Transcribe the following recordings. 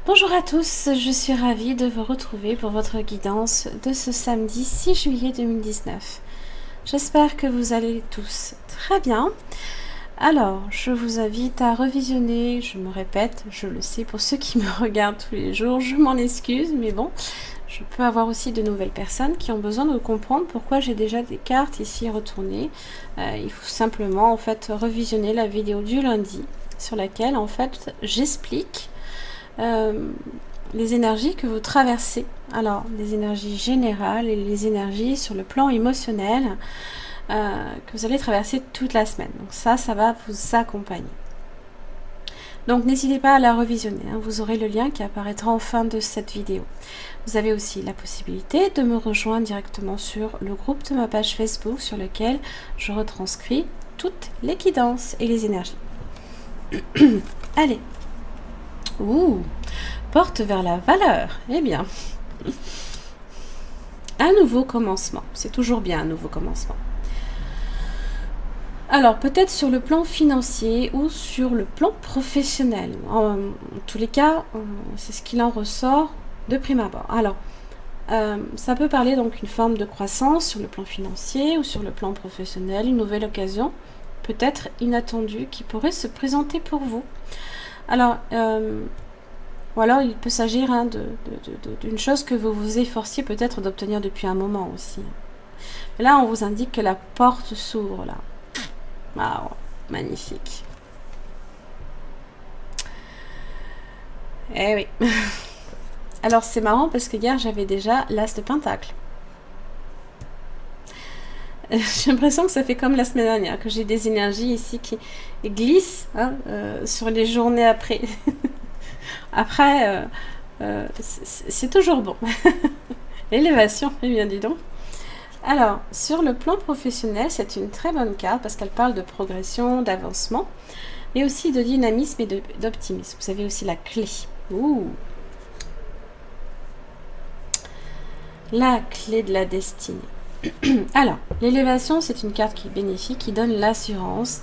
Bonjour à tous, je suis ravie de vous retrouver pour votre guidance de ce samedi 6 juillet 2019. J'espère que vous allez tous très bien. Alors, je vous invite à revisionner, je me répète, je le sais pour ceux qui me regardent tous les jours, je m'en excuse, mais bon, je peux avoir aussi de nouvelles personnes qui ont besoin de comprendre pourquoi j'ai déjà des cartes ici retournées. Il faut simplement en fait revisionner la vidéo du lundi sur laquelle en fait j'explique les énergies que vous traversez. Alors, les énergies générales et les énergies sur le plan émotionnel que vous allez traverser toute la semaine. Donc ça va vous accompagner. Donc n'hésitez pas à la revisionner, hein. Vous aurez le lien qui apparaîtra en fin de cette vidéo. Vous avez aussi la possibilité de me rejoindre directement sur le groupe de ma page Facebook sur lequel je retranscris toutes les guidances et les énergies. Allez. Ouh, porte vers la valeur. Eh bien, un nouveau commencement. C'est toujours bien un nouveau commencement. Alors, peut-être sur le plan financier ou sur le plan professionnel. En tous les cas, c'est ce qu'il en ressort de prime abord. Alors, ça peut parler donc d'une forme de croissance sur le plan financier ou sur le plan professionnel, une nouvelle occasion, peut-être inattendue, qui pourrait se présenter pour vous. Alors, ou alors il peut s'agir d'une chose que vous vous efforciez peut-être d'obtenir depuis un moment aussi. Et là, on vous indique que la porte s'ouvre là. Waouh, magnifique. Eh oui. Alors c'est marrant parce que hier j'avais déjà l'as de pentacle. J'ai l'impression que ça fait comme la semaine dernière, que j'ai des énergies ici qui glissent sur les journées après. Après, c'est toujours bon. L'élévation, eh bien dis donc. Alors, sur le plan professionnel, c'est une très bonne carte parce qu'elle parle de progression, d'avancement, mais aussi de dynamisme et d'optimisme. Vous avez aussi la clé. Ouh. La clé de la destinée. Alors, l'élévation, c'est une carte qui est bénéfique, qui donne l'assurance,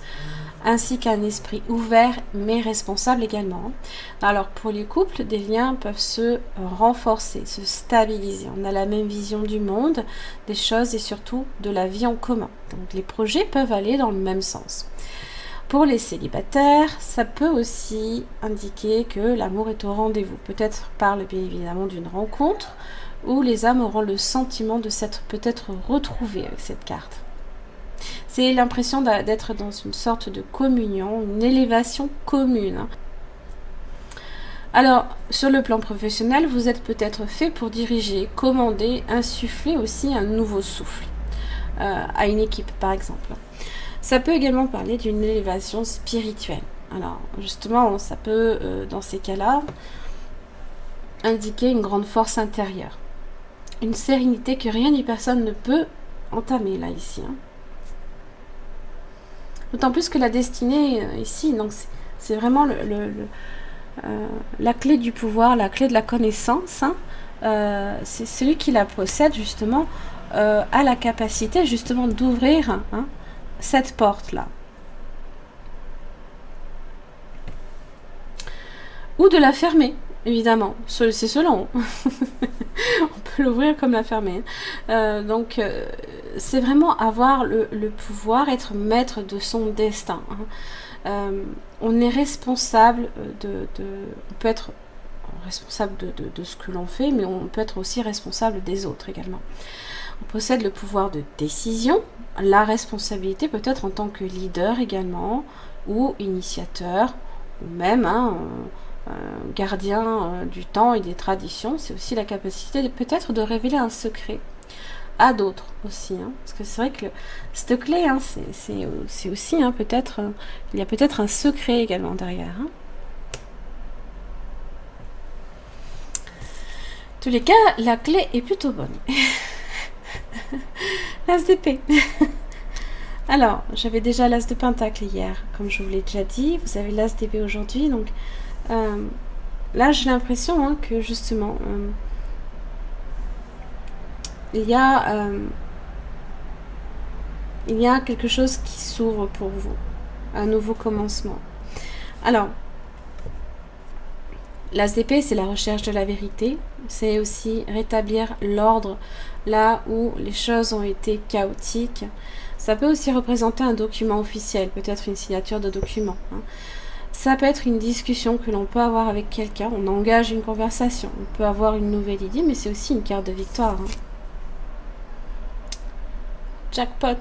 ainsi qu'un esprit ouvert mais responsable également. Alors pour les couples, des liens peuvent se renforcer, se stabiliser. On a la même vision du monde, des choses et surtout de la vie en commun. Donc les projets peuvent aller dans le même sens. Pour les célibataires, ça peut aussi indiquer que l'amour est au rendez-vous. Peut-être parle bien évidemment d'une rencontre où les âmes auront le sentiment de s'être peut-être retrouvées avec cette carte. C'est l'impression d'être dans une sorte de communion, une élévation commune. Alors, sur le plan professionnel, vous êtes peut-être fait pour diriger, commander, insuffler aussi un nouveau souffle à une équipe, par exemple. Ça peut également parler d'une élévation spirituelle. Alors, justement, ça peut, dans ces cas-là, indiquer une grande force intérieure. Une sérénité que rien ni personne ne peut entamer, là, ici. D'autant plus que la destinée, ici, donc c'est vraiment la clé du pouvoir, la clé de la connaissance. C'est celui qui la possède, justement, a la capacité, justement, d'ouvrir cette porte-là. Ou de la fermer, évidemment. C'est selon. On peut l'ouvrir comme la fermer. Donc, c'est vraiment avoir le pouvoir, être maître de son destin. On est responsable on peut être responsable de ce que l'on fait, mais on peut être aussi responsable des autres également. On possède le pouvoir de décision, la responsabilité peut-être en tant que leader également, ou initiateur, ou même gardien du temps et des traditions. C'est aussi la capacité peut-être de révéler un secret à d'autres aussi, parce que c'est vrai que cette clé, c'est aussi peut-être, il y a peut-être un secret également derrière. tous les cas, la clé est plutôt bonne. L'as d'épée. Alors, j'avais déjà l'as de pentacle hier, comme je vous l'ai déjà dit. Vous avez l'as d'épée aujourd'hui. Donc là, j'ai l'impression que justement, il y a quelque chose qui s'ouvre pour vous. Un nouveau commencement. Alors, l'as d'épée, c'est la recherche de la vérité. C'est aussi rétablir l'ordre là où les choses ont été chaotiques. Ça peut aussi représenter un document officiel, peut-être une signature de document. Ça peut être une discussion que l'on peut avoir avec quelqu'un. On engage une conversation. On peut avoir une nouvelle idée, mais c'est aussi une carte de victoire. Jackpot.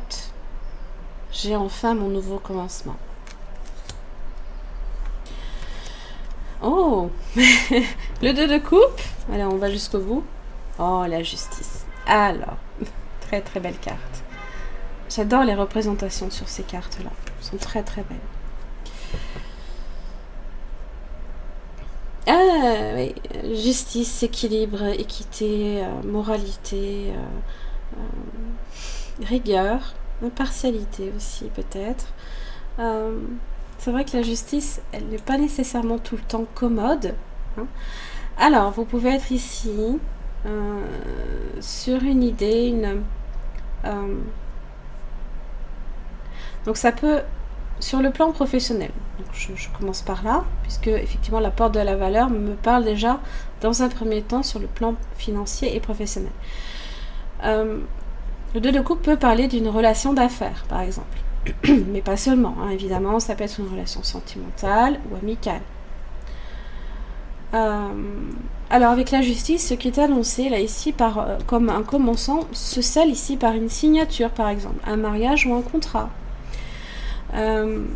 J'ai enfin mon nouveau commencement. Oh, le 2 de coupe. Allez, on va jusqu'au bout. Oh, la justice. Alors, très très belle carte. J'adore les représentations sur ces cartes-là. Elles sont très très belles. Ah, oui. Justice, équilibre, équité, moralité, rigueur, impartialité aussi peut-être. C'est vrai que la justice, elle n'est pas nécessairement tout le temps commode. Alors, vous pouvez être ici sur une idée, donc ça peut, sur le plan professionnel, donc je commence par là, puisque effectivement la porte de la valeur me parle déjà dans un premier temps sur le plan financier et professionnel. Le 2 de coupe peut parler d'une relation d'affaires, par exemple. Mais pas seulement, évidemment, ça peut être une relation sentimentale ou amicale. Alors avec la justice, ce qui est annoncé là ici comme un commençant se scelle ici par une signature, par exemple, un mariage ou un contrat. Il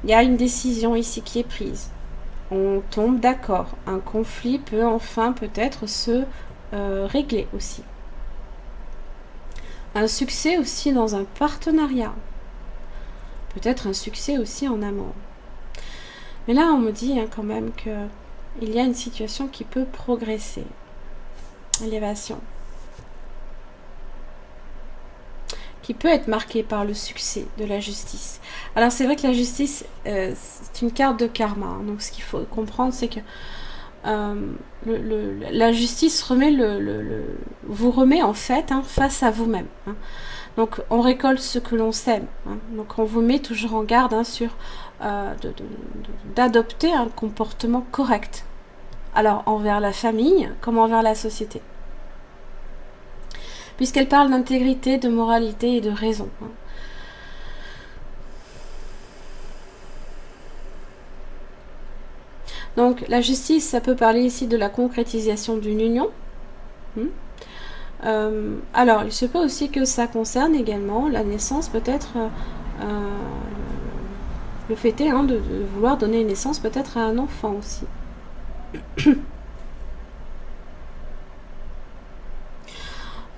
y a une décision ici qui est prise. On tombe d'accord. Un conflit peut enfin peut-être se régler aussi. Un succès aussi dans un partenariat. Peut-être un succès aussi en amour. Mais là, on me dit quand même qu'il y a une situation qui peut progresser. Élévation. Qui peut être marquée par le succès de la justice. Alors, c'est vrai que la justice, c'est une carte de karma. Donc, ce qu'il faut comprendre, c'est que la justice vous remet en fait face à vous-même. Donc on récolte ce que l'on sème. Donc on vous met toujours en garde sur d'adopter un comportement correct. Alors envers la famille comme envers la société. Puisqu'elle parle d'intégrité, de moralité et de raison. Donc la justice, ça peut parler ici de la concrétisation d'une union. Alors, il se peut aussi que ça concerne également la naissance, peut-être le fait est de vouloir donner naissance peut-être à un enfant aussi.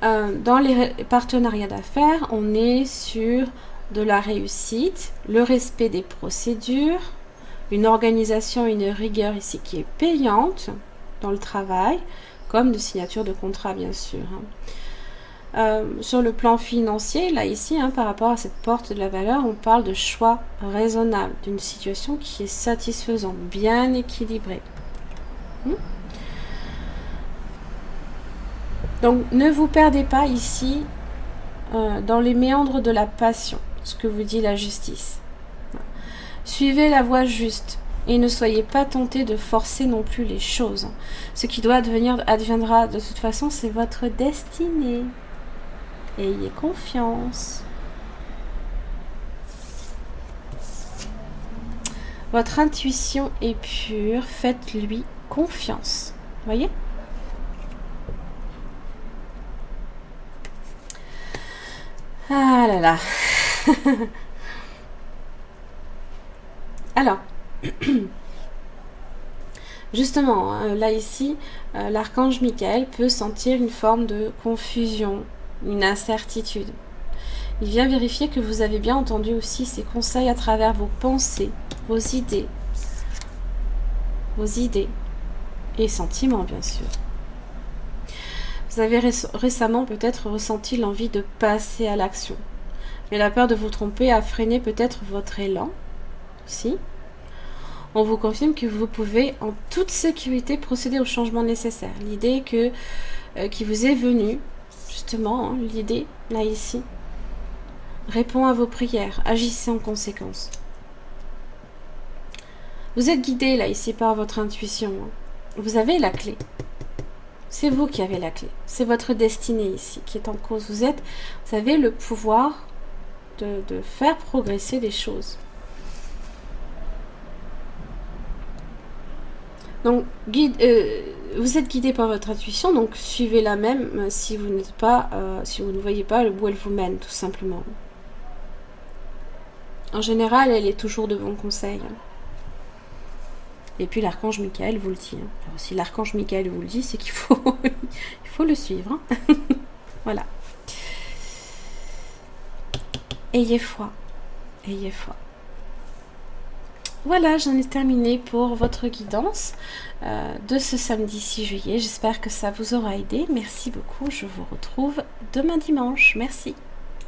Dans les partenariats d'affaires, on est sur de la réussite, le respect des procédures, une organisation, une rigueur ici qui est payante dans le travail, comme de signature de contrat bien sûr. Sur le plan financier, là ici, par rapport à cette porte de la valeur, on parle de choix raisonnable, d'une situation qui est satisfaisante, bien équilibrée. Donc ne vous perdez pas ici dans les méandres de la passion, ce que vous dit la justice. Suivez la voie juste et ne soyez pas tentés de forcer non plus les choses. Ce qui doit advenir adviendra de toute façon, c'est votre destinée. Ayez confiance. Votre intuition est pure, faites-lui confiance. Voyez ? Ah là là. Alors, justement, là ici, l'archange Michael peut sentir une forme de confusion, une incertitude. Il vient vérifier que vous avez bien entendu aussi ses conseils à travers vos pensées, vos idées et sentiments, bien sûr. Vous avez récemment peut-être ressenti l'envie de passer à l'action. Mais la peur de vous tromper a freiné peut-être votre élan aussi. On vous confirme que vous pouvez en toute sécurité procéder au changement nécessaire. L'idée qui vous est venue, justement, hein, l'idée, là, ici, répond à vos prières. Agissez en conséquence. Vous êtes guidé, là, ici, par votre intuition. Hein. Vous avez la clé. C'est vous qui avez la clé. C'est votre destinée, ici, qui est en cause. Vous avez le pouvoir de faire progresser les choses. Donc, vous êtes guidé par votre intuition, donc suivez-la même si vous n'êtes pas, si vous ne voyez pas où elle vous mène, tout simplement. En général, elle est toujours de bons conseils. Et puis l'archange Michael vous le dit. Alors, si l'archange Michael vous le dit, c'est qu'il faut, il faut le suivre. Hein. Voilà. Ayez foi. Ayez foi. Voilà, j'en ai terminé pour votre guidance de ce samedi 6 juillet. J'espère que ça vous aura aidé. Merci beaucoup. Je vous retrouve demain dimanche. Merci.